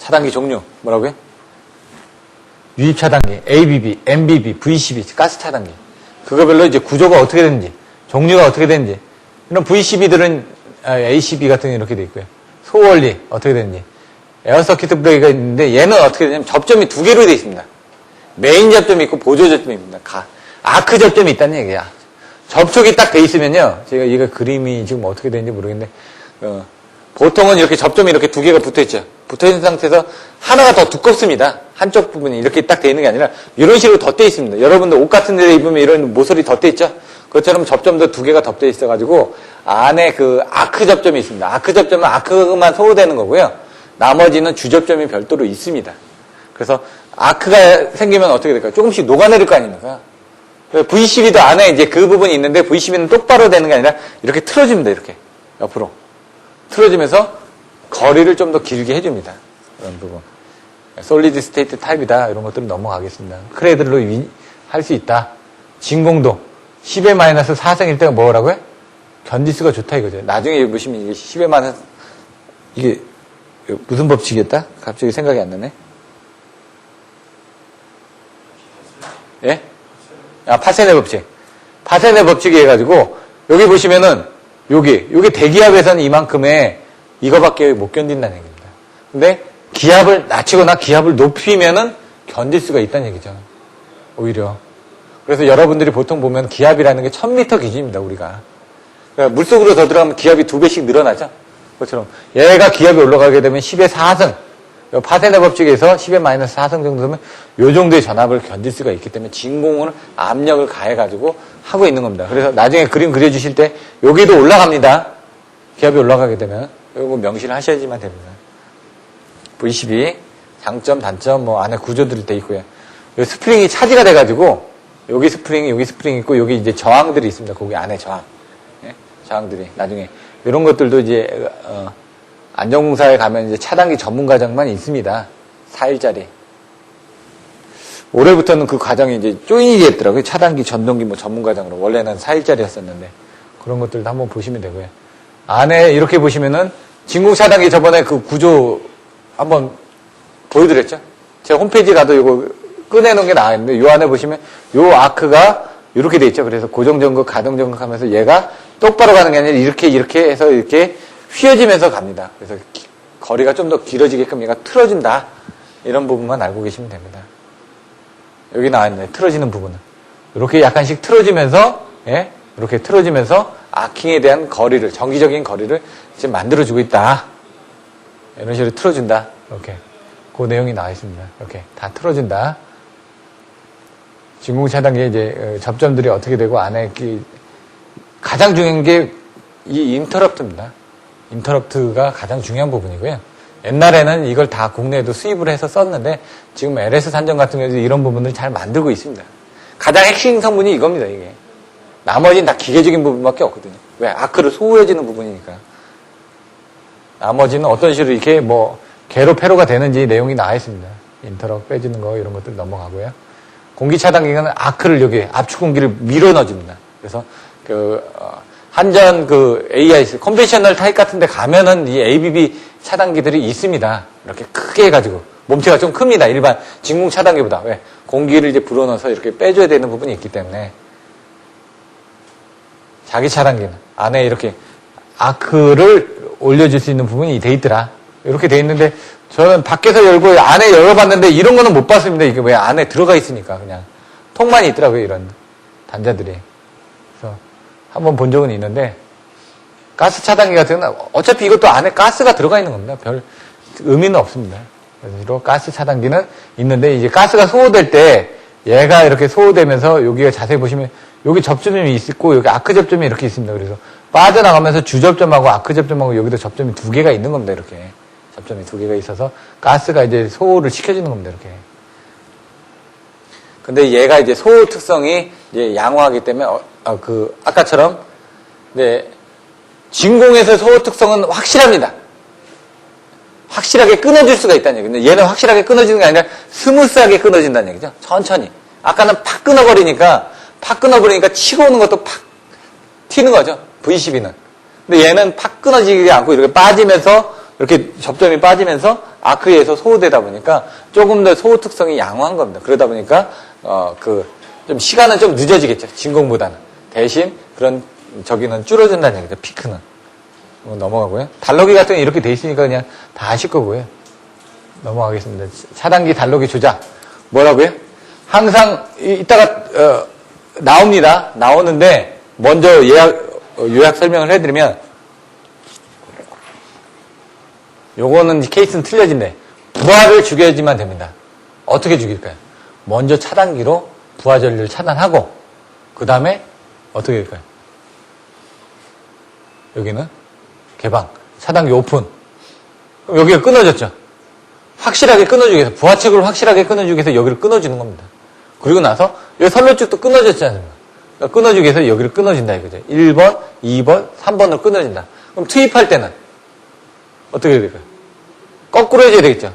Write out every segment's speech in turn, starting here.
차단기 종류 뭐라고요? 유입 차단기, ABB, MBB, VCB, 가스 차단기. 그거별로 이제 구조가 어떻게 되는지, 종류가 어떻게 되는지. 이런 VCB들은 ACB 같은 게 이렇게 돼 있고요. 소원리 어떻게 되는지. 에어 서킷 브레이크가 있는데 얘는 어떻게 되냐면 접점이 두 개로 되어 있습니다. 메인 접점이 있고 보조 접점이 있습니다. 아크 접점이 있다는 얘기야. 접촉이 딱 돼 있으면요. 제가 이거 그림이 지금 어떻게 되는지 모르겠는데 보통은 이렇게 접점이 이렇게 두 개가 붙어 있죠. 붙어 있는 상태에서 하나가 더 두껍습니다. 한쪽 부분이 이렇게 딱 돼 있는 게 아니라 이런 식으로 덧대 있습니다. 여러분들 옷 같은 데 입으면 이런 모서리 덧대 있죠. 그것처럼 접점도 두 개가 덧대 있어가지고 안에 그 아크 접점이 있습니다. 아크 접점은 아크만 소모되는 거고요. 나머지는 주접점이 별도로 있습니다. 그래서 아크가 생기면 어떻게 될까요? 조금씩 녹아내릴 거 아닙니까? VCB도 안에 이제 그 부분이 있는데 VCB는 똑바로 되는 게 아니라 이렇게 틀어집니다. 이렇게 옆으로 틀어지면서 거리를 좀 더 길게 해줍니다. 그런 부분. 솔리드 스테이트 타입이다. 이런 것들은 넘어가겠습니다. 크레들로 할 수 있다. 진공도 10의 마이너스 4승일 때가 뭐라고요? 견디수가 좋다 이거죠. 나중에 보시면 이게 10의 마이너스 이게 무슨 법칙이었다? 갑자기 생각이 안 나네. 예? 파세네 법칙. 파세네 법칙이 해가지고, 여기 보시면은, 여기 대기압에서는 이만큼의 이거밖에 못 견딘다는 얘기입니다. 근데 기압을 낮추거나 기압을 높이면은 견딜 수가 있다는 얘기죠. 오히려. 그래서 여러분들이 보통 보면 기압이라는 게 1000m 기준입니다, 우리가. 그러니까 물속으로 더 들어가면 기압이 2배씩 늘어나죠? 그것처럼 얘가 기압이 올라가게 되면 10의 4승, 파세네 법칙에서 10의 마이너스 4승 정도 되면 요 정도의 전압을 견딜 수가 있기 때문에 진공을 압력을 가해가지고 하고 있는 겁니다. 그래서 나중에 그림 그려주실 때 여기도 올라갑니다. 기압이 올라가게 되면 이거 명시를 하셔야지만 됩니다. V12 장점, 단점 뭐 안에 구조들이 돼 있고요. 이 스프링이 차지가 돼가지고 여기 스프링이 있고 여기 이제 저항들이 있습니다. 거기 안에 저항, 예? 저항들이 나중에 이런 것들도 이제 안전공사에 가면 이제 차단기 전문 과정만 있습니다. 4일짜리. 올해부터는 그 과정이 이제 조인이 됐더라고요. 차단기, 전동기 뭐 전문 과정으로. 원래는 4일짜리였었는데 그런 것들도 한번 보시면 되고요. 안에 이렇게 보시면은 진공 차단기 저번에 그 구조 한번 보여드렸죠. 제 홈페이지 가도 이거 꺼내놓은 게 나와 있는데 요 안에 보시면 요 아크가 이렇게 돼 있죠. 그래서 고정전극, 가동전극 하면서 얘가 똑바로 가는 게 아니라 이렇게 해서 이렇게 휘어지면서 갑니다. 그래서 거리가 좀 더 길어지게끔 얘가 틀어진다. 이런 부분만 알고 계시면 됩니다. 여기 나와 있네. 틀어지는 부분은. 이렇게 약간씩 틀어지면서, 예? 이렇게 틀어지면서 아킹에 대한 거리를, 정기적인 거리를 지금 만들어주고 있다. 이런 식으로 틀어준다. 이렇게. 그 내용이 나와 있습니다. 이렇게. 다 틀어준다. 진공 차단기에 이제 접점들이 어떻게 되고 안에 가장 중요한 게 이 인터럽트입니다. 인터럽트가 가장 중요한 부분이고요. 옛날에는 이걸 다 국내에도 수입을 해서 썼는데 지금 LS 산정 같은 경우에도 이런 부분을 잘 만들고 있습니다. 가장 핵심 성분이 이겁니다. 이게. 나머지는 다 기계적인 부분밖에 없거든요. 왜? 아크를 소후해지는 부분이니까. 나머지는 어떤 식으로 이렇게 뭐 개로 패로가 되는지 내용이 나와 있습니다. 인터럽 빼주는 거 이런 것들 넘어가고요. 공기 차단기는 아크를 여기 압축 공기를 밀어 넣어줍니다. 그래서 한전 AIS 컨벤셔널 타입 같은 데 가면은 이 ABB 차단기들이 있습니다. 이렇게 크게 해가지고 몸체가 좀 큽니다. 일반 진공 차단기보다. 왜? 공기를 이제 불어넣어서 이렇게 빼줘야 되는 부분이 있기 때문에 자기 차단기는 안에 이렇게 아크를 올려줄 수 있는 부분이 돼 있더라. 이렇게 돼 있는데 저는 밖에서 열고 안에 열어봤는데 이런 거는 못 봤습니다. 이게 왜 안에 들어가 있으니까 그냥 통만 있더라고요. 이런 단자들이. 그래서 한번 본 적은 있는데 가스 차단기 같은 경우는 어차피 이것도 안에 가스가 들어가 있는 겁니다. 별 의미는 없습니다. 그래서 가스 차단기는 있는데 이제 가스가 소모될 때 얘가 이렇게 소모되면서 여기가 자세히 보시면 여기 접점이 있고 여기 아크 접점이 이렇게 있습니다. 그래서 빠져나가면서 주접점하고 아크 접점하고 여기도 접점이 두 개가 있는 겁니다. 이렇게 접점이 두 개가 있어서 가스가 이제 소호를 시켜주는 겁니다. 이렇게. 근데 얘가 이제 소호 특성이 이제 양호하기 때문에 아까처럼 네, 진공에서 소호 특성은 확실합니다. 확실하게 끊어질 수가 있다는 얘기죠. 근데 얘는 확실하게 끊어지는 게 아니라 스무스하게 끊어진다는 얘기죠. 천천히. 아까는 팍 끊어버리니까 치고 오는 것도 팍 튀는 거죠. V12는. 근데 얘는 팍 끊어지지 않고 이렇게 빠지면서 이렇게 접점이 빠지면서 아크에서 소호되다 보니까 조금 더 소호 특성이 양호한 겁니다. 그러다 보니까 좀 시간은 좀 늦어지겠죠. 진공보다는. 대신 그런 저기는 줄어든다는 얘기죠. 피크는. 넘어가고요. 달러기 같은 게 이렇게 돼 있으니까 그냥 다 아실 거고요. 넘어가겠습니다. 차단기 달러기 조작. 뭐라고요? 항상 이따가 나옵니다. 나오는데 먼저 요약 설명을 해드리면 요거는 케이스는 틀려진대. 부하를 죽여야지만 됩니다. 어떻게 죽일까요? 먼저 차단기로 부하 전류를 차단하고 그 다음에 어떻게 될까요? 여기는 개방, 차단기 오픈. 그럼 여기가 끊어졌죠. 확실하게 끊어주기 위해서, 부하측을 확실하게 끊어주기 위해서 여기를 끊어주는 겁니다. 그리고 나서 여기 선로축도 끊어졌지 않습니까? 그러니까 끊어주기 위해서 여기를 끊어진다 이거죠. 1번, 2번, 3번으로 끊어진다. 그럼 투입할 때는 어떻게 해야 될까요? 거꾸로 해줘야 되겠죠.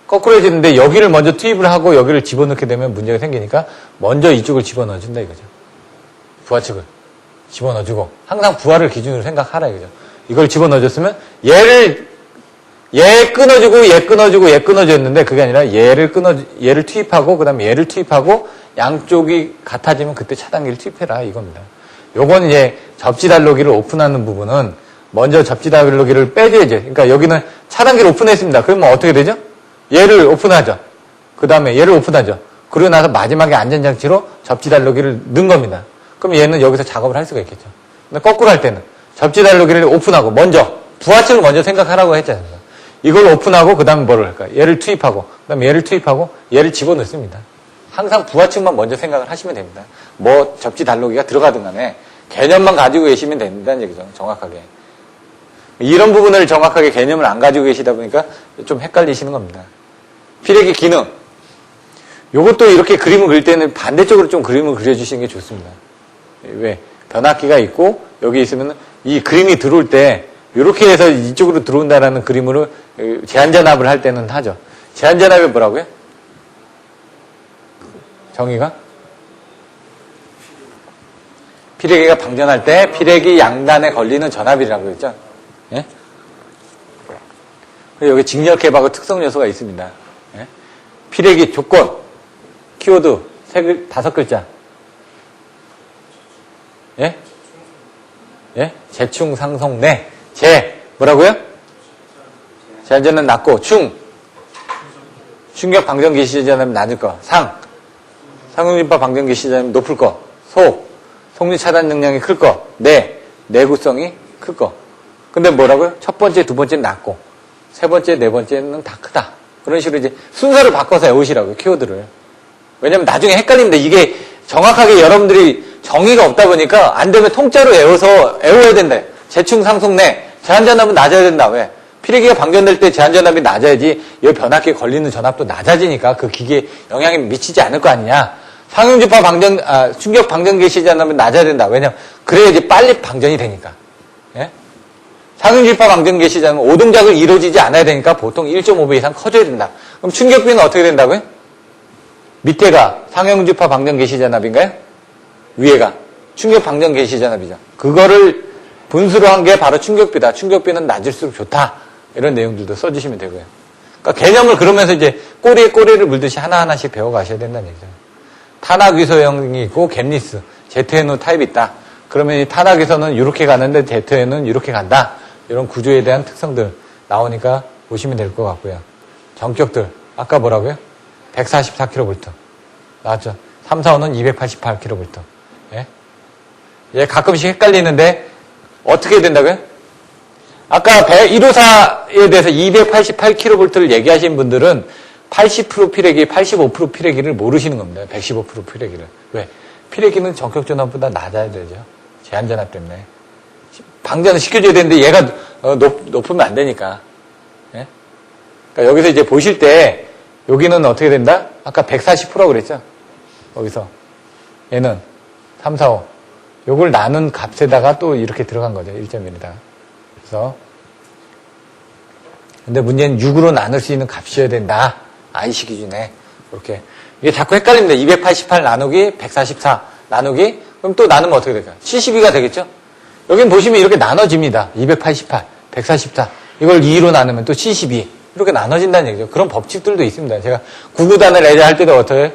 거꾸로 해주는데 여기를 먼저 투입을 하고 여기를 집어넣게 되면 문제가 생기니까 먼저 이쪽을 집어넣어준다 이거죠. 부하측을 집어넣어주고 항상 부하를 기준으로 생각하라 이거죠. 이걸 집어넣어줬으면 얘 끊어주고 그게 아니라 얘를 투입하고 그 다음에 얘를 투입하고 양쪽이 같아지면 그때 차단기를 투입해라 이겁니다. 요건 이제 접지달로기를 오픈하는 부분은 먼저 접지달로기를 빼줘야죠. 그러니까 여기는 차단기를 오픈했습니다. 그러면 어떻게 되죠? 얘를 오픈하죠. 그 다음에 얘를 오픈하죠. 그리고 나서 마지막에 안전장치로 접지달로기를 넣은 겁니다. 그럼 얘는 여기서 작업을 할 수가 있겠죠. 근데 거꾸로 할 때는 접지달로기를 오픈하고 먼저 부하측을 먼저 생각하라고 했잖아요. 이걸 오픈하고 그 다음에 뭐를 할까요? 얘를 투입하고 그 다음에 얘를 투입하고 얘를 집어넣습니다. 항상 부하측만 먼저 생각을 하시면 됩니다. 뭐 접지달로기가 들어가든 간에 개념만 가지고 계시면 된다는 얘기죠. 정확하게. 이런 부분을 정확하게 개념을 안 가지고 계시다 보니까 좀 헷갈리시는 겁니다. 피레기 기능. 요것도 이렇게 그림을 그릴 때는 반대쪽으로 좀 그림을 그려주시는 게 좋습니다. 왜? 변압기가 있고 여기 있으면 이 그림이 들어올 때 이렇게 해서 이쪽으로 들어온다라는 그림으로 제한전압을 할 때는 하죠. 제한전압이 뭐라고요? 정의가? 피레기가 방전할 때 피레기 양단에 걸리는 전압이라고 했죠. 예? 그리고 여기 직렬개박의 특성 요소가 있습니다. 예? 피레기 조건, 키워드 5글자. 예? 예? 재충 상송내. 뭐라고요? 제한전압 낮고, 충격 방전기 시전압 낮을 거. 상용진파 방전기 시전압 높을 거. 속류 차단 능량이 클 거. 내구성이 클 거. 근데 뭐라고요? 첫 번째, 두 번째는 낮고, 세 번째, 네 번째는 다 크다. 그런 식으로 이제 순서를 바꿔서 외우시라고요, 키워드를. 왜냐면 나중에 헷갈립니다. 이게 정확하게 여러분들이 정의가 없다 보니까 안 되면 통짜로 외워야 된다. 재충 상속내. 제한전압은 낮아야 된다. 왜? 피레기가 방전될 때 제한전압이 낮아야지 이 변압기에 걸리는 전압도 낮아지니까 그 기계에 영향이 미치지 않을 거 아니냐. 상용주파 충격 방전기 시전압은 낮아야 된다. 왜냐면 그래야지 빨리 방전이 되니까. 예? 상용주파 방전기 시전압은 오동작을 이루어지지 않아야 되니까 보통 1.5배 이상 커져야 된다. 그럼 충격비는 어떻게 된다고요? 밑에가 상용주파 방전기 시전압인가요? 위에가 충격 방전기 시전압이죠. 그거를 분수로 한 게 바로 충격비다. 충격비는 낮을수록 좋다. 이런 내용들도 써주시면 되고요. 그러니까 개념을 그러면서 이제 꼬리에 꼬리를 물듯이 하나하나씩 배워가셔야 된다는 얘기죠. 탄화귀소형이 있고 갭리스, ZNO 타입이 있다. 그러면 이 탄화귀소는 이렇게 가는데 ZNO는 이렇게 간다. 이런 구조에 대한 특성들 나오니까 보시면 될 것 같고요. 정격들 아까 뭐라고요? 144kV 나왔죠. 3, 4, 5는 288kV. 예? 예, 가끔씩 헷갈리는데 어떻게 된다고요? 아까 154에 대해서 288kV를 얘기하신 분들은 80% 피레기, 85% 피레기를 모르시는 겁니다. 115% 피레기를. 왜? 피레기는 전격전압보다 낮아야 되죠. 제한전압 때문에. 방전을 시켜줘야 되는데 얘가 높으면 안 되니까. 예? 그러니까 여기서 이제 보실 때 여기는 어떻게 된다? 아까 140%라고 그랬죠? 여기서. 얘는 3, 4, 5. 요걸 나눈 값에다가 또 이렇게 들어간 거죠. 1.1에다가. 그래서. 근데 문제는 6으로 나눌 수 있는 값이어야 된다. IC 기준에. 이렇게. 이게 자꾸 헷갈립니다. 288 나누기 144 나누기. 그럼 또 나누면 어떻게 될까요? 72가 되겠죠? 여긴 보시면 이렇게 나눠집니다. 288, 144. 이걸 2로 나누면 또 72. 이렇게 나눠진다는 얘기죠. 그런 법칙들도 있습니다. 제가 9구단을 애자할 때도 어떻게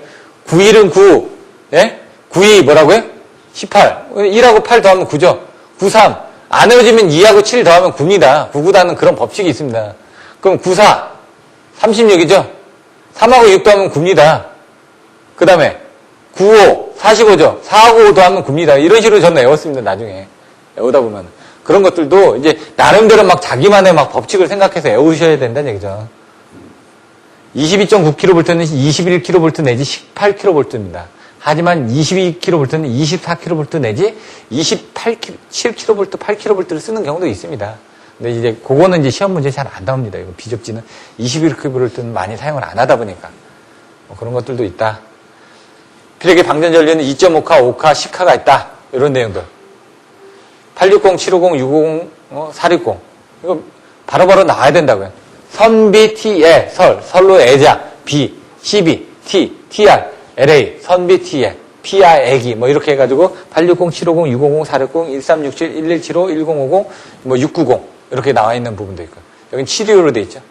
91은 9, 예? 92 뭐라고요? 18. 1하고 8 더하면 9죠. 93. 안 헤어지면 2하고 7 더하면 9입니다. 9구단은 그런 법칙이 있습니다. 그럼 94, 36이죠. 3하고 6 더하면 9입니다. 그 다음에 95, 45죠. 4하고 5 더하면 9입니다. 이런 식으로 저는 외웠습니다. 나중에. 외우다 보면. 그런 것들도 이제 나름대로 막 자기만의 막 법칙을 생각해서 외우셔야 된다는 얘기죠. 22.9kV는 21kV 내지 18kV입니다. 하지만 22kV는 24kV 내지 7kV, 8kV를 쓰는 경우도 있습니다. 근데 이제 그거는 이제 시험 문제에 잘 안 나옵니다. 이거 비접지는 21kV는 많이 사용을 안 하다 보니까 뭐 그런 것들도 있다. 필력의 방전 전류는 2.5카, 5카, 10카가 있다. 이런 내용들. 860, 750, 650, 460. 이거 바로바로 나와야 된다고요. 선비, T에, 설로 애자, B, CB, T, TR, LA, 선비, T에, PR, 애기, 뭐 이렇게 해가지고 860, 750, 650, 460, 1367, 1175, 1050, 뭐 690 이렇게 나와 있는 부분도 있고요. 여긴 725로 돼 있죠.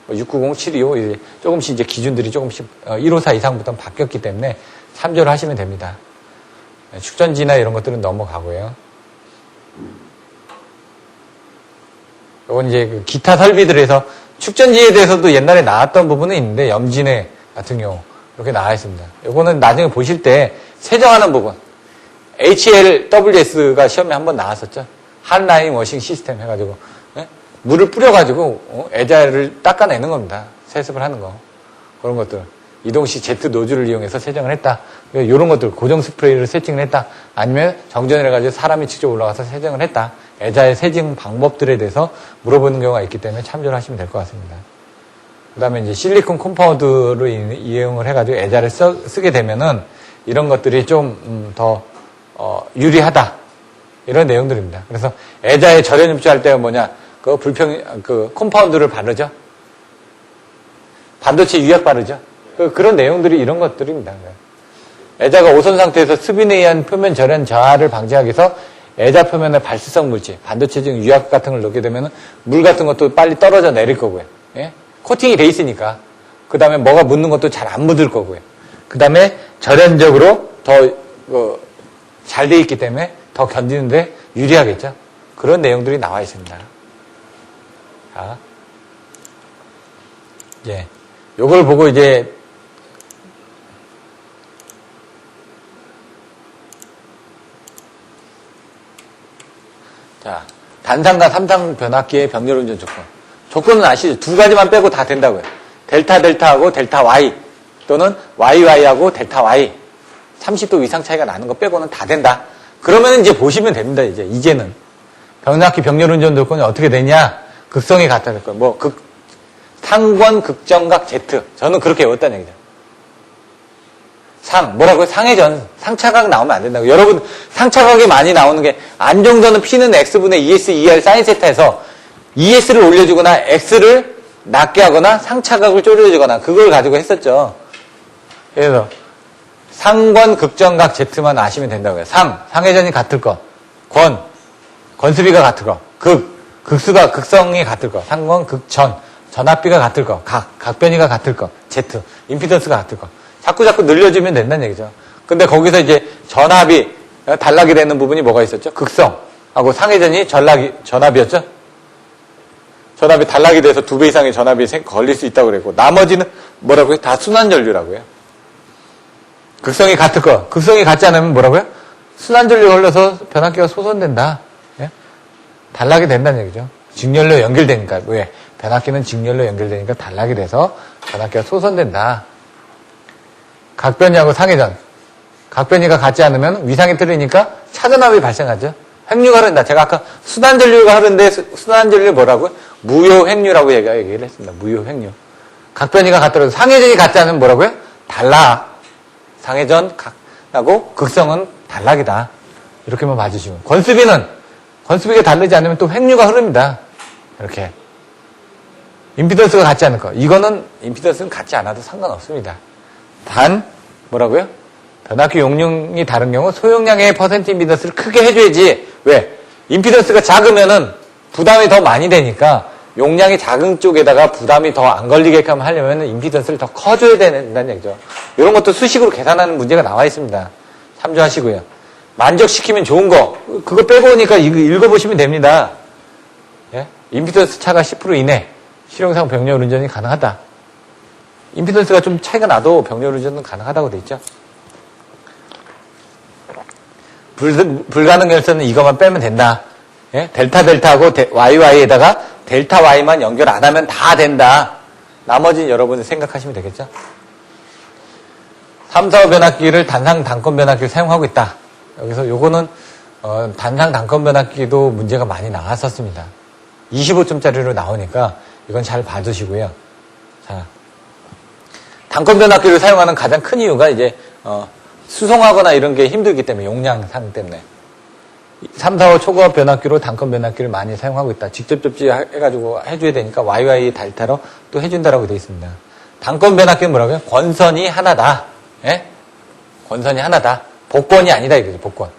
690, 725 이제 조금씩 이제 기준들이 조금씩 154 이상부터 바뀌었기 때문에 참조를 하시면 됩니다. 축전지나 이런 것들은 넘어가고요. 이건 이제 그 기타 설비들에서 축전지에 대해서도 옛날에 나왔던 부분은 있는데 염진회 같은 경우 이렇게 나와 있습니다. 이거는 나중에 보실 때 세정하는 부분 HLWS가 시험에 한번 나왔었죠. 한라인 워싱 시스템 해가지고 물을 뿌려가지고 애자를 닦아내는 겁니다. 세습을 하는 거 그런 것들 이동식 제트 노즐을 이용해서 세정을 했다. 이런 것들 고정 스프레이를 세팅을 했다. 아니면 정전을 해가지고 사람이 직접 올라가서 세정을 했다. 애자의 세정 방법들에 대해서 물어보는 경우가 있기 때문에 참조를 하시면 될 것 같습니다. 그 다음에 이제 실리콘 컴파운드를 이용을 해가지고 애자를 쓰게 되면은 이런 것들이 좀 더 유리하다. 이런 내용들입니다. 그래서 애자의 절연 입주할 때가 뭐냐? 그 컴파운드를 바르죠. 반도체 유약 바르죠. 그런 내용들이 이런 것들입니다. 애자가 오손 상태에서 수분에 의한 표면 절연 저하를 방지하기 위해서 애자 표면에 발수성 물질, 반도체적 유약 같은 걸 넣게 되면 물 같은 것도 빨리 떨어져 내릴 거고요. 예? 코팅이 돼 있으니까. 그 다음에 뭐가 묻는 것도 잘 안 묻을 거고요. 그 다음에 절연적으로 더 잘 돼 있기 때문에 더 견디는데 유리하겠죠. 그런 내용들이 나와 있습니다. 자, 예, 요걸 보고 이제 자, 단상과 삼상 변압기의 병렬 운전 조건. 조건은 아시죠? 두 가지만 빼고 다 된다고요. 델타 델타하고 델타 Y 또는 YY하고 델타 Y 30도 이상 차이가 나는 거 빼고는 다 된다. 그러면 이제 보시면 됩니다. 이제는 변압기 병렬 운전 조건이 어떻게 되냐? 극성이 같다는 거. 뭐 상권 극정각 Z. 저는 그렇게 외웠다는 얘기죠. 뭐라고요? 상회전. 상차각 나오면 안 된다고. 여러분, 상차각이 많이 나오는 게, 안정도는 P는 X분의 ES, ER, 사인 세타에서 ES를 올려주거나, X를 낮게 하거나, 상차각을 쪼려주거나, 그걸 가지고 했었죠. 그래서, 상권, 극정각, Z만 아시면 된다고요. 상회전이 같을 것. 권수비가 같을 것. 극성이 같을 것. 상권, 극전. 전압비가 같을 것. 각변이가 같을 것. Z. 임피던스가 같을 것. 자꾸 늘려주면 된다는 얘기죠. 근데 거기서 이제 전압이 달락이 되는 부분이 뭐가 있었죠? 극성하고 상회전이 전압이었죠? 전압이 달락이 돼서 2배 이상의 전압이 걸릴 수 있다고 그랬고, 나머지는 뭐라고요? 다 순환전류라고요. 극성이 같을 거. 극성이 같지 않으면 뭐라고요? 순환전류 걸려서 변압기가 소선된다. 예? 달락이 된다는 얘기죠. 직렬로 연결되니까. 왜? 변압기는 직렬로 연결되니까 달락이 돼서 변압기가 소선된다. 각변이하고 상회전. 각변이가 같지 않으면 위상이 틀리니까 차전압이 발생하죠. 횡류가 흐른다. 제가 아까 순환전류가 흐른데 순환전류 뭐라고요? 무효횡류라고 얘기를 했습니다. 무효횡류. 각변이가 같더라도 상회전이 같지 않으면 뭐라고요? 달락. 상회전하고 극성은 단락이다. 이렇게만 봐주시면. 권수비가 다르지 않으면 또 횡류가 흐릅니다. 이렇게. 임피던스가 같지 않을 거. 이거는 임피던스는 같지 않아도 상관없습니다. 단, 뭐라고요? 변압기 용량이 다른 경우 소용량의 퍼센트 임피던스를 크게 해줘야지. 왜? 임피던스가 작으면은 부담이 더 많이 되니까 용량이 작은 쪽에다가 부담이 더 안 걸리게끔 하려면 임피던스를 더 커줘야 된다는 얘기죠. 이런 것도 수식으로 계산하는 문제가 나와 있습니다. 참조하시고요. 만족시키면 좋은 거, 그거 빼고 오니까 읽어보시면 됩니다. 예? 임피던스 차가 10% 이내, 실용상 병렬 운전이 가능하다. 임피던스가 좀 차이가 나도 병렬 운전은 가능하다고 돼 있죠. 불가능 열선은 이것만 빼면 된다. 예? 델타하고 YY에다가 델타 Y만 연결 안 하면 다 된다. 나머지는 여러분이 생각하시면 되겠죠. 3, 4, 5 변압기를 단상 단건 변압기를 사용하고 있다. 여기서 요거는 단상 단건 변압기도 문제가 많이 나왔었습니다. 25점짜리로 나오니까 이건 잘 봐두시고요. 자, 단건 변압기를 사용하는 가장 큰 이유가 이제 수송하거나 이런 게 힘들기 때문에, 용량상 때문에. 3, 4, 5 초고압 변압기로 단건 변압기를 많이 사용하고 있다. 직접 접지해가지고 해줘야 되니까 YY 델타로 또 해준다라고 되어 있습니다. 단건 변압기는 뭐라고요? 권선이 하나다. 예? 권선이 하나다. 복권이 아니다 이거죠. 복권.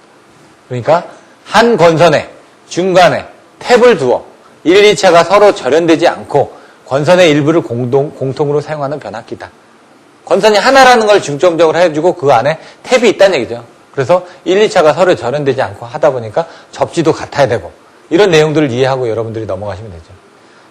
그러니까 한 권선에 중간에 탭을 두어 1, 2차가 서로 절연되지 않고 권선의 일부를 공통으로 사용하는 변압기다. 권선이 하나라는 걸 중점적으로 해주고 그 안에 탭이 있다는 얘기죠. 그래서 1, 2차가 서로 절연되지 않고 하다 보니까 접지도 같아야 되고, 이런 내용들을 이해하고 여러분들이 넘어가시면 되죠.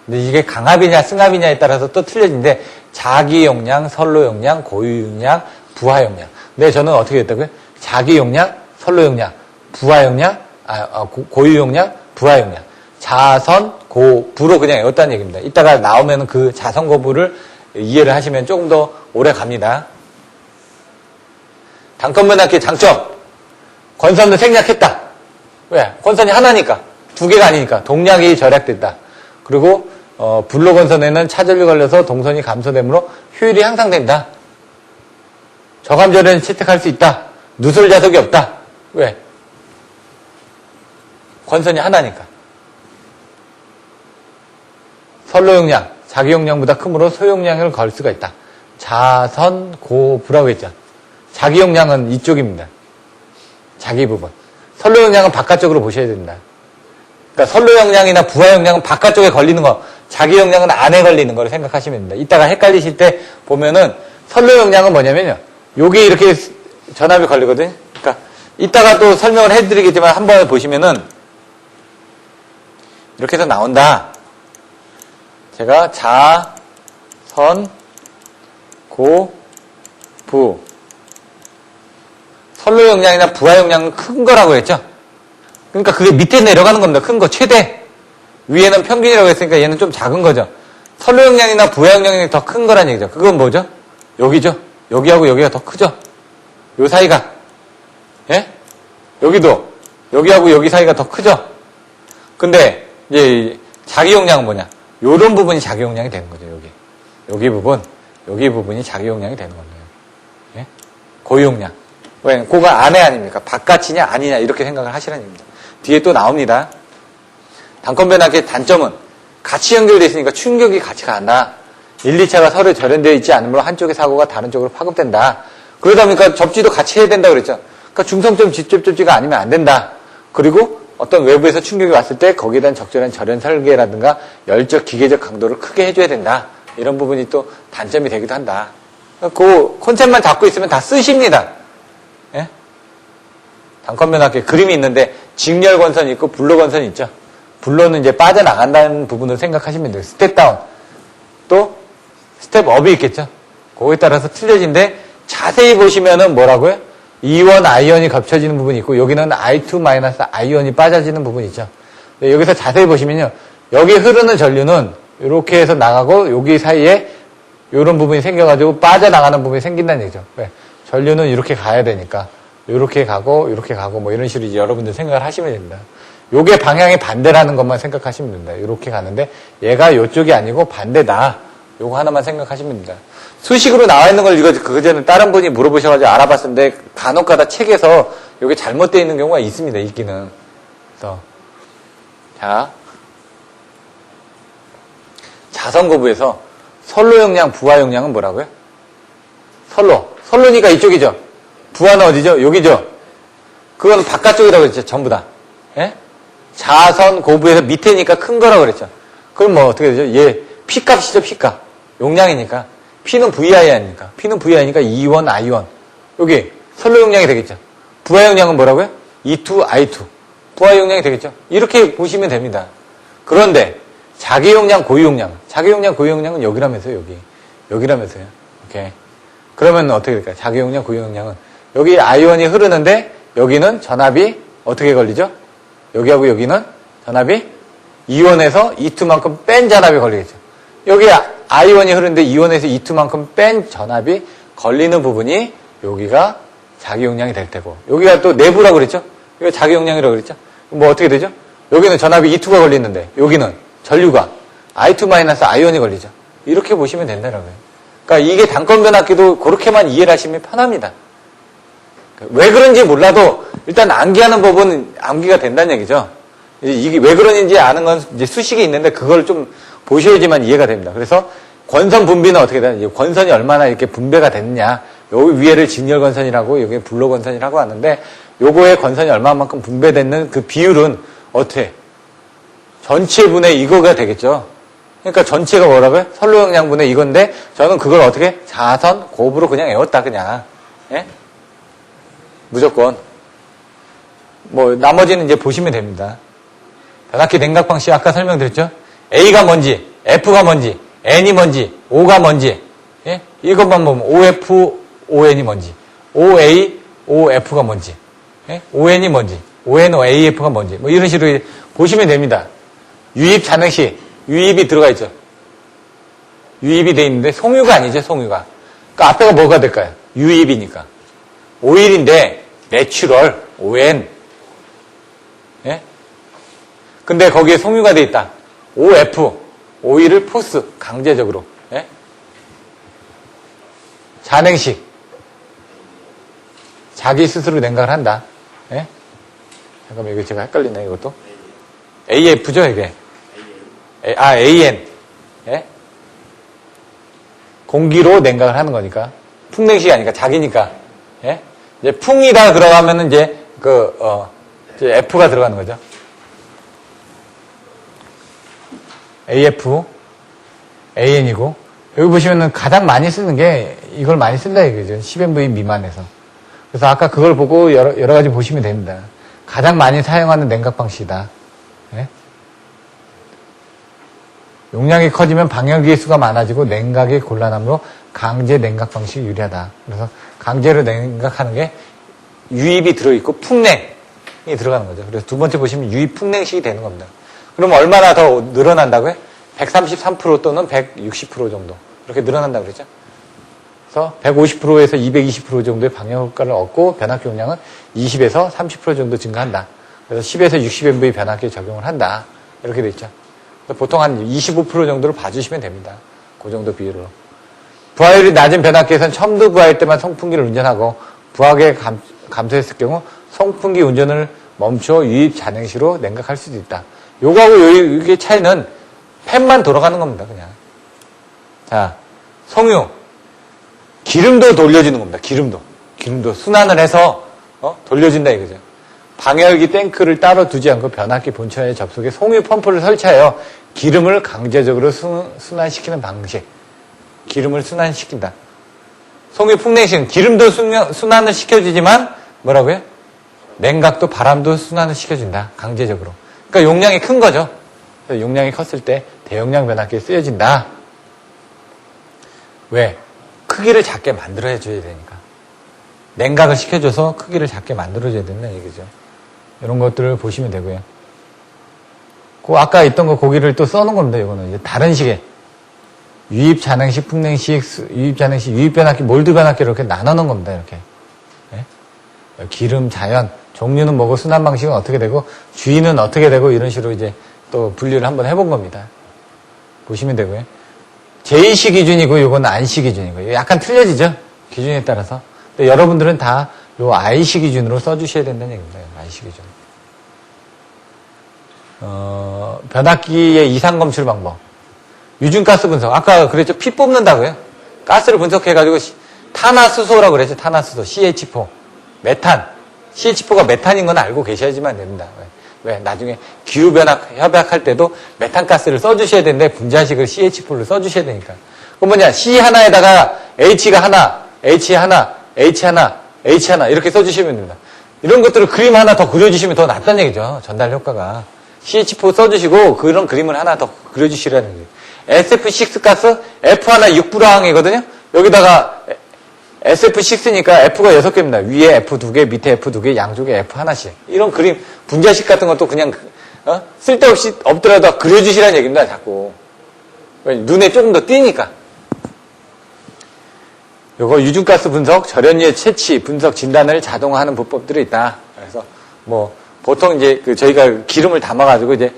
근데 이게 강압이냐 승압이냐에 따라서 또 틀려지는데, 자기 용량, 선로 용량, 고유 용량, 부하 용량. 근데 저는 어떻게 했다고요? 자기 용량, 선로 용량, 부하 용량, 고유 용량, 부하 용량. 자선, 고, 부로 그냥 외웠다는 얘기입니다. 이따가 나오면 그 자선, 고부를 이해를 하시면 조금 더 오래 갑니다. 단건 변압기의 장점. 권선을 생략했다. 왜? 권선이 하나니까. 두 개가 아니니까. 동력이 절약됐다. 그리고 불로 권선에는 차전류 걸려서 동선이 감소되므로 효율이 향상된다. 저감절에는 채택할 수 있다. 누설 자석이 없다. 왜? 권선이 하나니까. 선로 용량, 자기 용량보다 크므로 소용량을 걸 수가 있다. 자선, 고, 부라고 했죠. 자기 용량은 이쪽입니다. 자기 부분. 선로 용량은 바깥쪽으로 보셔야 된다. 그러니까 선로 용량이나 부하 용량은 바깥쪽에 걸리는 거, 자기 용량은 안에 걸리는 거를 생각하시면 됩니다. 이따가 헷갈리실 때 보면은 선로 용량은 뭐냐면요. 여기 이렇게 전압이 걸리거든요. 그러니까 이따가 또 설명을 해드리겠지만 한번 보시면은 이렇게 해서 나온다. 제가 자, 선, 고, 부. 선로 용량이나 부하 용량은 큰 거라고 했죠. 그러니까 그게 밑에 내려가는 겁니다. 큰 거, 최대. 위에는 평균이라고 했으니까 얘는 좀 작은 거죠. 선로 용량이나 부하 용량이 더 큰 거란 얘기죠. 그건 뭐죠? 여기죠. 여기하고 여기가 더 크죠. 요 사이가. 예? 여기도 여기하고 여기 사이가 더 크죠. 근데 이제 자기 용량은 뭐냐? 요런 부분이 자기 용량이 되는 거죠. 여기 부분, 여기 부분이 자기 용량이 되는 겁니다. 예? 고유 용량. 왜? 그가 안에 아닙니까? 바깥이냐 아니냐 이렇게 생각을 하시라는 얘기입니다. 뒤에 또 나옵니다. 단건 변압기의 단점은 같이 연결되어 있으니까 충격이 같이 간다. 1, 2차가 서로 절연되어 있지 않으므로 한쪽의 사고가 다른 쪽으로 파급된다. 그러다 보니까 접지도 같이 해야 된다고 그랬죠. 그러니까 중성점 직접 접지가 아니면 안 된다. 그리고 어떤 외부에서 충격이 왔을 때 거기에 대한 적절한 절연 설계라든가 열적, 기계적 강도를 크게 해줘야 된다. 이런 부분이 또 단점이 되기도 한다. 그 콘셉트만 잡고 있으면 다 쓰십니다. 예? 단건 변압기 그림이 있는데 직렬 권선이 있고 불로 권선이 있죠. 불로는 이제 빠져나간다는 부분을 생각하시면 돼요. 스텝 다운. 또 스텝 업이 있겠죠. 그거에 따라서 틀려진데 자세히 보시면은 뭐라고요? E1 아이언이 겹쳐지는 부분이 있고 여기는 I2- 아이언이 빠져지는 부분이 있죠. 여기서 자세히 보시면요. 여기 흐르는 전류는 이렇게 해서 나가고 여기 사이에 이런 부분이 생겨가지고 빠져나가는 부분이 생긴다는 얘기죠. 왜? 전류는 이렇게 가야 되니까 이렇게 가고 뭐 이런 식으로 이제 여러분들 생각을 하시면 됩니다. 요게 방향이 반대라는 것만 생각하시면 됩니다. 이렇게 가는데 얘가 이쪽이 아니고 반대다. 요거 하나만 생각하시면 됩니다. 수식으로 나와 있는 걸 이거 그전에 다른 분이 물어보셔가지고 알아봤는데 간혹가다 책에서 요게 잘못되어 있는 경우가 있습니다. 있기는. 그래서 자 자선거부에서 선로 용량, 부하 용량은 뭐라고요? 선로니까 이쪽이죠. 부하는 어디죠? 여기죠. 그건 바깥쪽이라고 그랬죠. 전부 다. 예? 자선 고부에서 밑에니까 큰 거라고 그랬죠. 그럼 뭐 어떻게 되죠? 얘 P값이죠, P값. 용량이니까. P는 VI 아닙니까? P는 VI니까 E1, I1. 여기 선로 용량이 되겠죠. 부하 용량은 뭐라고요? E2, I2. 부하 용량이 되겠죠. 이렇게 보시면 됩니다. 그런데 자기 용량, 고유 용량. 자기 용량, 고유 용량은 여기라면서요, 여기. 여기라면서요. 오케이. 그러면 어떻게 될까요? 자기 용량, 고유 용량은 여기 I1이 흐르는데 여기는 전압이 어떻게 걸리죠? 여기하고 여기는 전압이 E1에서 E2만큼 뺀 전압이 걸리겠죠. 여기 I1이 흐르는데 E1에서 E2만큼 뺀 전압이 걸리는 부분이 여기가 자기 용량이 될 테고, 여기가 또 내부라고 그랬죠? 여기가 자기 용량이라고 그랬죠? 뭐 어떻게 되죠? 여기는 전압이 E2가 걸리는데 여기는 전류가 I2-I1이 걸리죠. 이렇게 보시면 된다라고요. 그러니까 이게 단건 변압기도 그렇게만 이해를 하시면 편합니다. 왜 그런지 몰라도 일단 암기하는 법은 암기가 된다는 얘기죠. 이게 왜 그런지 아는 건 이제 수식이 있는데 그걸 좀 보셔야지만 이해가 됩니다. 그래서 권선 분비는 어떻게 되냐? 권선이 얼마나 이렇게 분배가 됐느냐? 여기 위에를 직렬 권선이라고 여기 불로 권선이라고 하는데 요거의 권선이 얼마만큼 분배됐는 그 비율은 어떻게? 전체 분의 이거가 되겠죠. 그러니까 전체가 뭐라고요? 선로 용량분의 이건데 저는 그걸 어떻게? 자선 곱으로 그냥 외웠다 그냥. 예? 무조건. 뭐 나머지는 이제 보시면 됩니다. 변압기 냉각 방식 아까 설명드렸죠? A가 뭔지, F가 뭔지, N이 뭔지, O가 뭔지. 예? 이것만 보면 OF, ON이 뭔지, OA, OF가 뭔지, 예? ON이 뭔지, ON, AF가 뭔지. 뭐 이런 식으로 보시면 됩니다. 유입 잔액시 유입이 들어가 있죠. 유입이 돼 있는데 송유가 아니죠, 송유가. 그러니까 앞에가 뭐가 될까요? 유입이니까. 오일인데 내추럴, ON. 예? 근데 거기에 송유가 돼 있다. OF, 오일을 포스, 강제적으로. 예? 잔행식. 자기 스스로 냉각을 한다. 예? 잠깐만, 이거 제가 헷갈리네, 이것도. AF죠, 이게. AN. 예? 공기로 냉각을 하는 거니까. 풍냉식이 아니니까, 자기니까. 예? 이제 풍이다 들어가면은 이제, 이제 F가 들어가는 거죠. AF, AN이고, 여기 보시면은 가장 많이 쓰는 게 이걸 많이 쓴다 이거죠. 10MV 미만에서. 그래서 아까 그걸 보고 여러 가지 보시면 됩니다. 가장 많이 사용하는 냉각 방식이다. 예? 용량이 커지면 방열기의 수가 많아지고 냉각이 곤란하므로 강제 냉각 방식이 유리하다. 그래서 강제로 냉각하는 게 유입이 들어있고 풍냉이 들어가는 거죠. 그래서 두 번째 보시면 유입 풍냉식이 되는 겁니다. 그럼 얼마나 더 늘어난다고요? 133% 또는 160% 정도. 그렇게 늘어난다고 그랬죠? 그래서 150%에서 220% 정도의 방향 효과를 얻고 변압기 용량은 20에서 30% 정도 증가한다. 그래서 10에서 60MV 변압기에 적용을 한다. 이렇게 돼 있죠. 보통 한 25% 정도로 봐주시면 됩니다. 그 정도 비율로. 부하율이 낮은 변압기에서는 첨도 부하일 때만 송풍기를 운전하고 부하가 감소했을 경우 송풍기 운전을 멈춰 유입 잔행시로 냉각할 수도 있다. 요거하고 여기 차이는 팬만 돌아가는 겁니다, 그냥. 자, 송유. 기름도 돌려주는 겁니다, 기름도. 기름도 순환을 해서, 돌려준다 이거죠. 방열기 탱크를 따로 두지 않고 변압기 본체에 접속해 송유 펌프를 설치하여 기름을 강제적으로 순환시키는 방식. 기름을 순환시킨다. 송유 풍냉식은 기름도 순환을 시켜주지만, 뭐라고요? 냉각도 바람도 순환을 시켜준다, 강제적으로. 그러니까 용량이 큰 거죠. 용량이 컸을 때 대용량 변압기에 쓰여진다. 왜? 크기를 작게 만들어줘야 되니까. 냉각을 시켜줘서 크기를 작게 만들어줘야 된다는 얘기죠. 이런 것들을 보시면 되고요. 아까 있던 거 고기를 또 써놓은 겁니다. 이거는 이제 다른 식의 유입 잔행식, 풍냉식, 유입 잔행식, 유입 변압기, 몰드 변압기 이렇게 나눠놓은 겁니다. 이렇게. 예? 기름, 자연, 종류는 뭐고 순환 방식은 어떻게 되고 주의는 어떻게 되고 이런 식으로 이제 또 분류를 한번 해본 겁니다. 보시면 되고요. 제이시 기준이고 이건 안시 기준이고 약간 틀려지죠? 기준에 따라서. 근데 여러분들은 다 요 IC 기준으로 써주셔야 된다는 얘기입니다. IC 기준. 변압기의 이상 검출 방법. 유증가스 분석. 아까 그랬죠? 피 뽑는다고요? 가스를 분석해가지고 탄화수소라고 그랬죠? 탄화수소. CH4. 메탄. CH4가 메탄인 건 알고 계셔야지만 됩니다. 왜? 나중에 기후변화 협약할 때도 메탄가스를 써주셔야 되는데 분자식을 CH4를 써주셔야 되니까. 그럼 뭐냐? C 하나에다가 H가 하나, H 하나, H 하나, H 하나 이렇게 써주시면 됩니다. 이런 것들을 그림 하나 더 그려주시면 더 낫다는 얘기죠. 전달 효과가. CH4 써주시고 그런 그림을 하나 더 그려주시라는 거예요. SF6 가스 F1 6불항이거든요. 여기다가 SF6니까 F가 6개입니다. 위에 F 2개, 밑에 F 2개, 양쪽에 F 하나씩. 이런 그림, 분자식 같은 것도 그냥 쓸데없이 없더라도 그려주시라는 얘기입니다. 자꾸. 눈에 조금 더 띄니까. 요거 유중가스 분석, 절연유의 채취, 분석, 진단을 자동화하는 부법들이 있다. 그래서 뭐 보통 이제 저희가 기름을 담아가지고 이제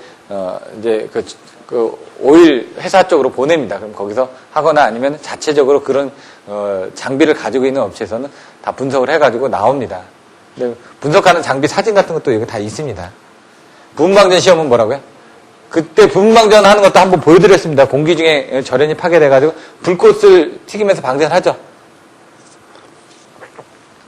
오일 회사 쪽으로 보냅니다. 그럼 거기서 하거나 아니면 자체적으로 그런 장비를 가지고 있는 업체에서는 다 분석을 해가지고 나옵니다. 근데 분석하는 장비 사진 같은 것도 여기 다 있습니다. 부분방전 시험은 뭐라고요? 그때 부분방전 하는 것도 한번 보여드렸습니다. 공기 중에 절연이 파괴돼가지고 불꽃을 튀기면서 방전하죠.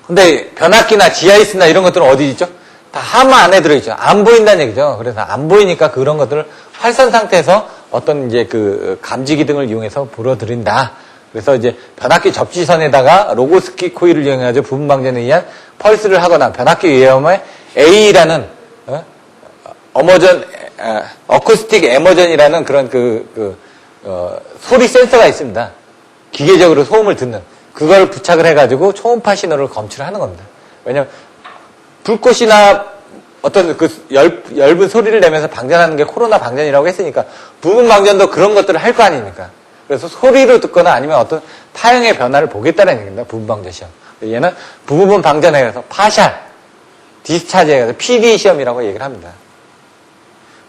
근데 변압기나 지하이스나 이런 것들은 어디 있죠? 다 하마 안에 들어있죠. 안 보인다는 얘기죠. 그래서 안 보이니까 그런 것들을 활선 상태에서 어떤 이제 그 감지기 등을 이용해서 불어들인다. 그래서 이제 변압기 접지선에다가 로고스키 코일을 이용해가지고 부분 방전에 의한 펄스를 하거나 변압기 위험에 A라는 어쿠스틱 에머전이라는 그런 소리 센서가 있습니다. 기계적으로 소음을 듣는 그걸 부착을 해가지고 초음파 신호를 검출을 하는 겁니다. 왜냐면 불꽃이나 어떤 그 엷은 소리를 내면서 방전하는 게 코로나 방전이라고 했으니까 부분 방전도 그런 것들을 할 거 아닙니까? 그래서 소리로 듣거나 아니면 어떤 타형의 변화를 보겠다는 얘기입니다. 부분 방전 시험. 얘는 부분 방전에 가서 디스차지에 가서 PD 시험이라고 얘기를 합니다.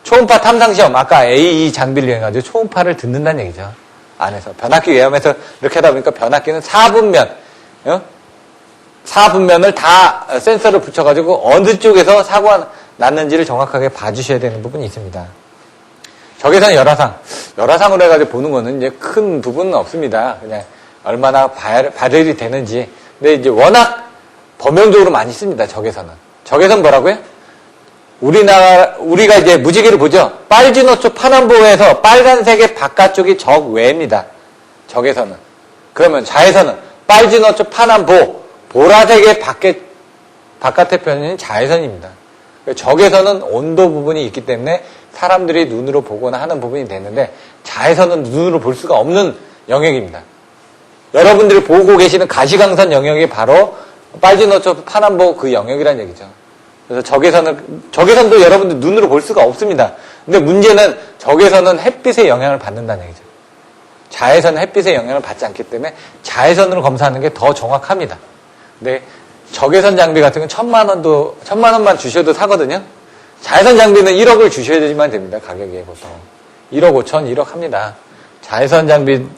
초음파 탐상 시험, 아까 AE 장비를 이용해가지고 초음파를 듣는다는 얘기죠. 안에서. 변압기 외함에서 이렇게 하다 보니까 변압기는 4분면을 다 센서를 붙여가지고 어느 쪽에서 사고가 났는지를 정확하게 봐주셔야 되는 부분이 있습니다. 적외선 열화상으로 해가지고 보는 거는 이제 큰 부분은 없습니다. 그냥 얼마나 발열이 되는지. 근데 이제 워낙 범용적으로 많이 씁니다. 적외선은. 적외선 뭐라고요? 우리가 이제 무지개를 보죠. 빨주노초 파남보에서 빨간색의 바깥쪽이 적외입니다. 적외선은. 그러면 자외선은 빨주노초 파남보 보라색의 바깥의 편이 자외선입니다. 적외선은 온도 부분이 있기 때문에 사람들이 눈으로 보거나 하는 부분이 되는데 자외선은 눈으로 볼 수가 없는 영역입니다. 여러분들이 보고 계시는 가시광선 영역이 바로 빨주노초 파남보 그 영역이라는 얘기죠. 그래서 적외선도 여러분들 눈으로 볼 수가 없습니다. 근데 문제는 적외선은 햇빛의 영향을 받는다는 얘기죠. 자외선은 햇빛의 영향을 받지 않기 때문에 자외선으로 검사하는 게 더 정확합니다. 근데 적외선 장비 같은 건 1,000만 원만 주셔도 사거든요. 자외선 장비는 1억을 주셔야지만 됩니다. 가격이 보통 1억 5천, 1억 합니다. 적외선 장비는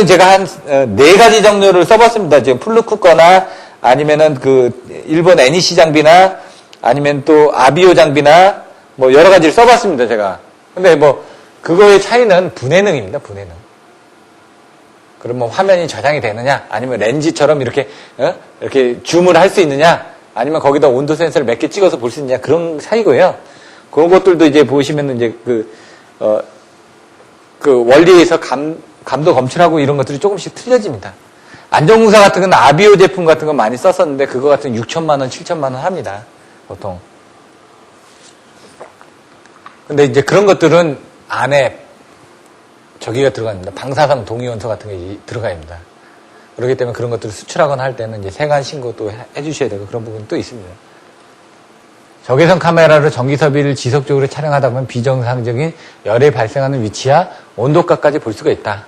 제가 한 4가지 종류를 써봤습니다. 지금 플루크 거나 아니면은 그 일본 NEC 장비나 아니면 또 아비오 장비나 뭐 여러 가지를 써봤습니다. 제가. 근데 뭐 그거의 차이는 분해능입니다. 분해능. 그러면 화면이 저장이 되느냐, 아니면 렌즈처럼 이렇게 줌을 할 수 있느냐, 아니면 거기다 온도 센서를 몇 개 찍어서 볼 수 있느냐, 그런 차이고요. 그런 것들도 이제 보시면은 이제 그 원리에서 감도 검출하고 이런 것들이 조금씩 틀려집니다. 안전공사 같은 건 아비오 제품 같은 거 많이 썼었는데, 그거 같은 6천만 원, 7천만 원 합니다. 보통. 근데 이제 그런 것들은 안에 저기가 들어갑니다. 방사성 동위원소 같은 게 들어가 있습니다. 그렇기 때문에 그런 것들을 수출하거나 할 때는 이제 세관 신고도 해주셔야 되고 그런 부분도 있습니다. 적외선 카메라로 전기섭이를 지속적으로 촬영하다 보면 비정상적인 열이 발생하는 위치와 온도값까지 볼 수가 있다.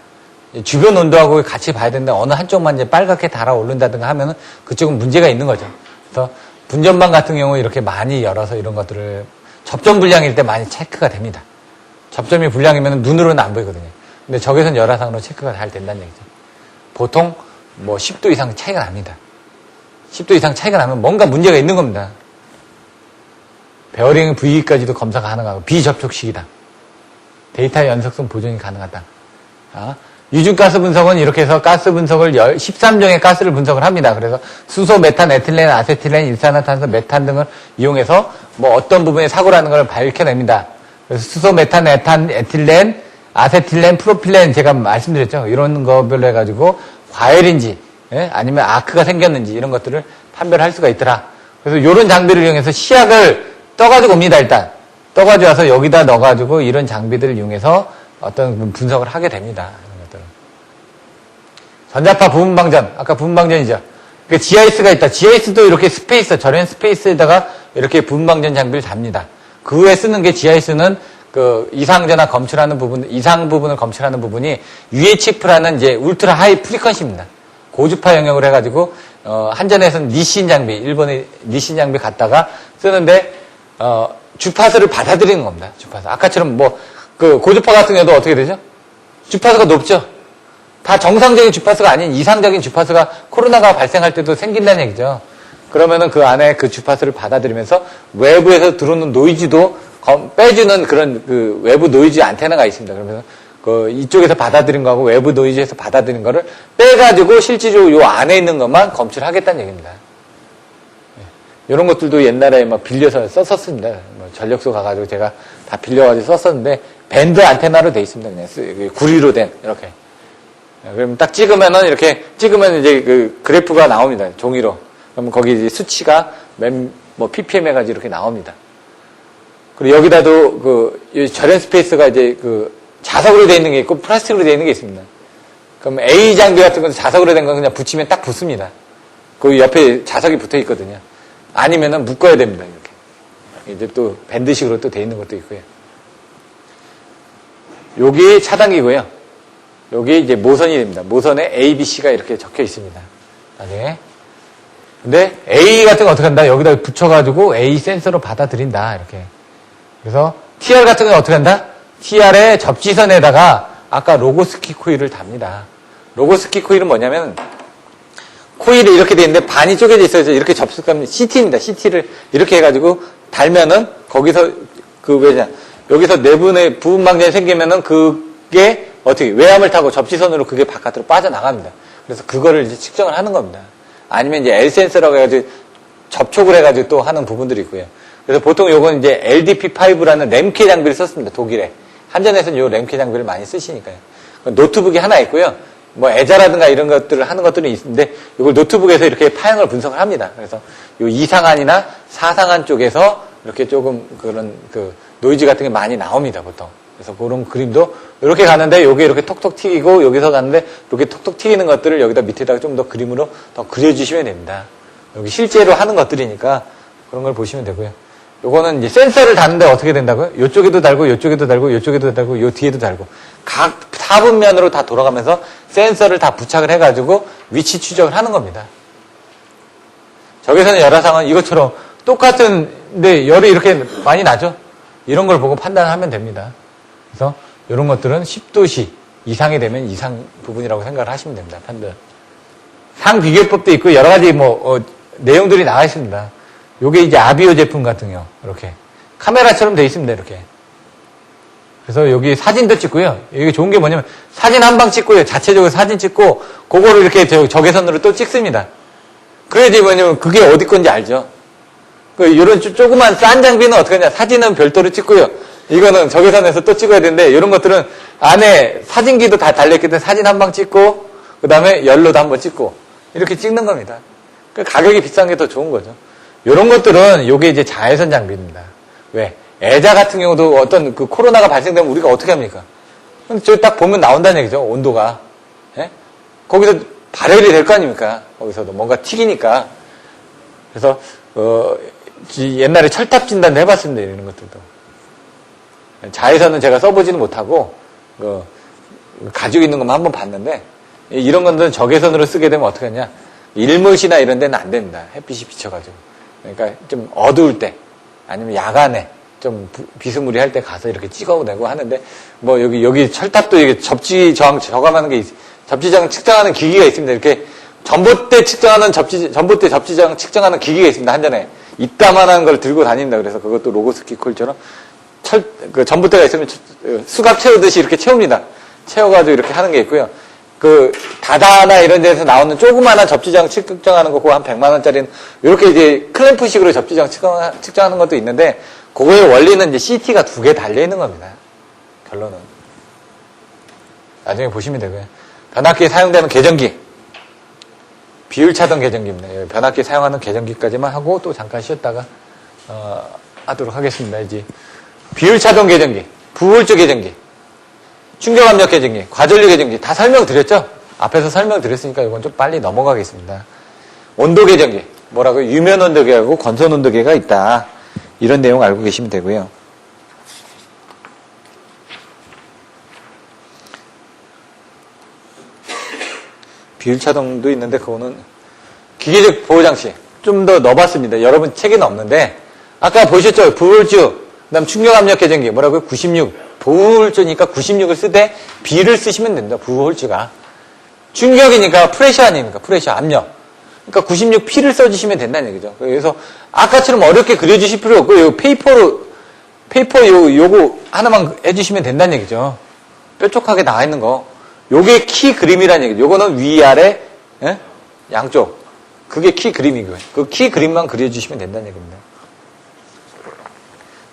주변 온도하고 같이 봐야 되는데 어느 한쪽만 이제 빨갛게 달아오른다든가 하면은 그쪽은 문제가 있는 거죠. 그래서 분전방 같은 경우 이렇게 많이 열어서 이런 것들을 접점 불량일 때 많이 체크가 됩니다. 접점이 불량이면 눈으로는 안 보이거든요. 근데 적외선 열화상으로 체크가 잘 된다는 얘기죠. 보통 뭐 10도 이상 차이가 납니다. 10도 이상 차이가 나면 뭔가 문제가 있는 겁니다. 베어링 부위까지도 검사가 가능하고 비접촉식이다. 데이터 연속성 보존이 가능하다. 유중가스 분석은 이렇게 해서 가스 분석을 13종의 가스를 분석을 합니다. 그래서 수소, 메탄, 에틸렌, 아세틸렌, 일산화탄소, 메탄 등을 이용해서 뭐 어떤 부분에 사고라는 걸 밝혀냅니다. 그래서 수소, 메탄, 에틸렌, 아세틸렌, 프로필렌 제가 말씀드렸죠. 이런 거별로 해가지고 과열인지 아니면 아크가 생겼는지 이런 것들을 판별할 수가 있더라. 그래서 이런 장비를 이용해서 시약을 떠가지고 옵니다. 일단 떠가지고 와서 여기다 넣어가지고 이런 장비들을 이용해서 어떤 분석을 하게 됩니다. 전자파 부분방전, 아까 부분방전이죠. 그 GIS가 있다. GIS도 이렇게 스페이스, 절연 스페이스에다가 이렇게 부분방전 장비를 답니다. 그 후에 쓰는 게 GIS는 그 이상전화 검출하는 부분, 이상 부분을 검출하는 부분이 UHF라는 이제 울트라 하이 프리퀀시입니다. 고주파 영역을 해가지고 한전에서는 니신 장비, 일본의 니신 장비 갖다가 쓰는데 주파수를 받아들이는 겁니다. 주파수. 아까처럼 뭐 그 고주파 같은 경우도 어떻게 되죠? 주파수가 높죠. 다 정상적인 주파수가 아닌 이상적인 주파수가 코로나가 발생할 때도 생긴다는 얘기죠. 그러면은 그 안에 그 주파수를 받아들이면서 외부에서 들어오는 노이즈도 빼주는 그런 그 외부 노이즈 안테나가 있습니다. 그러면서 그 이쪽에서 받아들인 거하고 외부 노이즈에서 받아들인 거를 빼가지고 실질적으로 요 안에 있는 것만 검출하겠다는 얘기입니다. 이런 것들도 옛날에 막 빌려서 썼었습니다. 뭐 전력소 가가지고 제가 다 빌려가지고 썼었는데 밴드 안테나로 돼 있습니다. 그냥 구리로 된 이렇게. 그럼 딱 찍으면은 이렇게 찍으면 이제 그 그래프가 나옵니다. 종이로. 그러면 거기 이제 수치가 뭐 ppm 해가지고 이렇게 나옵니다. 그리고 여기다도 그 절연 스페이스가 이제 그 자석으로 되어 있는 게 있고 플라스틱으로 되어 있는 게 있습니다. 그럼 A 장비 같은 건 자석으로 된 건 그냥 붙이면 딱 붙습니다. 그 옆에 자석이 붙어 있거든요. 아니면은 묶어야 됩니다. 이렇게. 이제 또 밴드식으로 또 되어 있는 것도 있고요. 여기 차단기고요. 여기 이제 모선이 됩니다. 모선에 A, B, C가 이렇게 적혀 있습니다. 나중에. 근데 A 같은 거 어떻게 한다? 여기다 붙여가지고 A 센서로 받아들인다. 이렇게. 그래서 TR 같은 건 어떻게 한다? TR의 접지선에다가 아까 로고스키 코일을 답니다. 로고스키 코일은 뭐냐면 코일이 이렇게 돼 있는데 반이 쪼개져 있어서 이렇게 접속하면 CT입니다. CT를 이렇게 해가지고 달면은 거기서 그 왜냐 여기서 내분의 부분방전이 생기면은 그게 어떻게 외압을 타고 접지선으로 그게 바깥으로 빠져나갑니다. 그래서 그거를 이제 측정을 하는 겁니다. 아니면 이제 L 센서라고 해가지고 접촉을 해가지고 또 하는 부분들이 있고요. 그래서 보통 요건 이제 LDP5라는 램케 장비를 썼습니다. 독일에. 한전에서는 요 램케 장비를 많이 쓰시니까요. 노트북이 하나 있고요. 뭐 애자라든가 이런 것들을 하는 것들이 있는데 이걸 노트북에서 이렇게 파형을 분석을 합니다. 그래서 요 이상한이나 사상한 쪽에서 이렇게 조금 그런 그 노이즈 같은 게 많이 나옵니다. 보통. 그래서 그런 그림도 이렇게 가는데 여기 이렇게 톡톡 튀기고 여기서 가는데 이렇게 톡톡 튀기는 것들을 여기다 밑에다가 좀 더 그림으로 더 그려주시면 됩니다. 여기 실제로 하는 것들이니까 그런 걸 보시면 되고요. 요거는 이제 센서를 다는데 어떻게 된다고요? 요쪽에도 달고 요쪽에도 달고 요쪽에도 달고 요 뒤에도 달고 각 사분면으로 다 돌아가면서 센서를 다 부착을 해가지고 위치 추적을 하는 겁니다. 저기서는 열화상은 이것처럼 똑같은데 열이 이렇게 많이 나죠? 이런 걸 보고 판단하면 됩니다. 그래서 이런 것들은 10도씨 이상이 되면 이상 부분이라고 생각을 하시면 됩니다. 판단. 상비교법도 있고 여러 가지 내용들이 나와 있습니다. 요게 이제 아비오 제품 같은 경우 이렇게 카메라처럼 돼 있습니다. 이렇게. 그래서 여기 사진도 찍고요. 이게 좋은 게 뭐냐면 사진 한 방 찍고요. 자체적으로 사진 찍고 그거를 이렇게 적외선으로 또 찍습니다. 그래야지 뭐냐면 그게 어디 건지 알죠. 이런 조그만 싼 장비는 어떻게 하냐. 사진은 별도로 찍고요. 이거는 적외선에서 또 찍어야 되는데 이런 것들은 안에 사진기도 다 달려있기 때문에 사진 한 방 찍고 그 다음에 열로도 한번 찍고 이렇게 찍는 겁니다. 가격이 비싼 게 더 좋은 거죠. 이런 것들은 요게 이제 자외선 장비입니다. 왜? 애자 같은 경우도 어떤 그 코로나가 발생되면 우리가 어떻게 합니까? 저 딱 보면 나온다는 얘기죠. 온도가. 예? 거기서 발열이 될 거 아닙니까? 거기서도 뭔가 튀기니까. 그래서 옛날에 철탑 진단도 해봤습니다. 이런 것들도. 자외선은 제가 써보지는 못하고 가지고 있는 것만 한번 봤는데 이런 것들은 적외선으로 쓰게 되면 어떻게 하냐? 일몰시나 이런 데는 안 됩니다. 햇빛이 비쳐가지고. 그러니까 좀 어두울 때 아니면 야간에 좀 비스무리할 때 가서 이렇게 찍어내고 하는데 뭐 여기 철탑도 이게 접지 저항 저감하는 게 접지 저항 측정하는 기기가 있습니다. 이렇게 전봇대 측정하는 전봇대 접지 저항 측정하는 기기가 있습니다. 한전에 이따만한 걸 들고 다닌다. 그래서 그것도 로고스키 콜처럼 그 전봇대가 있으면 수갑 채우듯이 이렇게 채웁니다. 채워가지고 이렇게 하는 게 있고요. 그 다다나 이런 데서 나오는 조그마한 접지장 측정하는 거 그거 한 100만 원짜리는 이렇게 이제 클램프식으로 접지장 측정하는 것도 있는데 그거의 원리는 이제 CT가 2개 달려 있는 겁니다. 결론은 나중에 보시면 되고요. 변압기에 사용되는 계전기 비율차동 계전기입니다. 변압기 사용하는 계전기까지만 하고 또 잠깐 쉬었다가 하도록 하겠습니다. 이제 비율차동 계전기, 부울주 계전기, 충격압력 계전기, 과전류 계전기 다 설명드렸죠? 앞에서 설명드렸으니까 이건 좀 빨리 넘어가겠습니다. 온도 계전기, 뭐라고요? 유면 온도계하고 건선 온도계가 있다. 이런 내용 알고 계시면 되고요. 비율차동도 있는데 그거는 기계적 보호장치 좀 더 넣어봤습니다. 여러분 책에는 없는데 아까 보셨죠? 부울주, 그 다음 충격압력 계전기 뭐라고요? 96 부울주니까 96을 쓰되 B를 쓰시면 된다. 부울주가 충격이니까 프레셔 아닙니까? 프레셔 압력. 그러니까 96P를 써주시면 된다는 얘기죠. 그래서 아까처럼 어렵게 그려주실 필요 없고 요 페이퍼 요거 하나만 해주시면 된다는 얘기죠. 뾰족하게 나와 있는 거. 요게 키 그림이라는 얘기죠. 요거는 위아래 양쪽. 그게 키 그림이고요. 그 키 그림만 그려주시면 된다는 얘기입니다.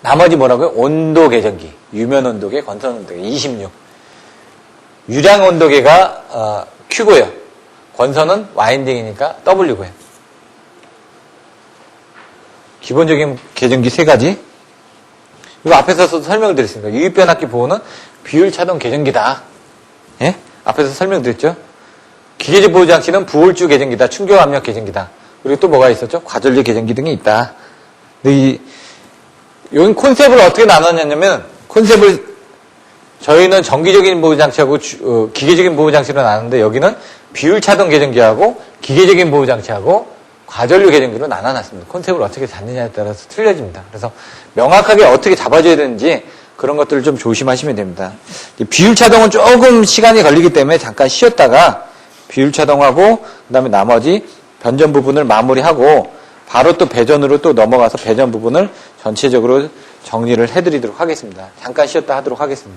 나머지 뭐라고요? 온도 계전기, 유면 온도계, 건선 온도계 26. 유량 온도계가 Q고요. 건선은 와인딩이니까 W고요. 기본적인 계전기 3가지. 이거 앞에서 설명을 드렸습니다. 유입변압기 보호는 비율차동 계전기다. 예? 앞에서 설명드렸죠? 기계적 보호장치는 부울주 계전기다. 충격압력 계전기다. 그리고 또 뭐가 있었죠? 과전류 계전기 등이 있다. 근데 여기 콘셉트를 어떻게 나눴냐면 콘셉트를 저희는 정기적인 보호장치하고 기계적인 보호장치로 나눴는데 여기는 비율차동 계전기하고 기계적인 보호장치하고 과전류 계전기로 나눠놨습니다. 콘셉트를 어떻게 잡느냐에 따라서 틀려집니다. 그래서 명확하게 어떻게 잡아줘야 되는지 그런 것들을 좀 조심하시면 됩니다. 비율차동은 조금 시간이 걸리기 때문에 잠깐 쉬었다가 비율차동하고 그 다음에 나머지 변전 부분을 마무리하고 바로 또 배전으로 또 넘어가서 배전 부분을 전체적으로 정리를 해드리도록 하겠습니다. 잠깐 쉬었다 하도록 하겠습니다.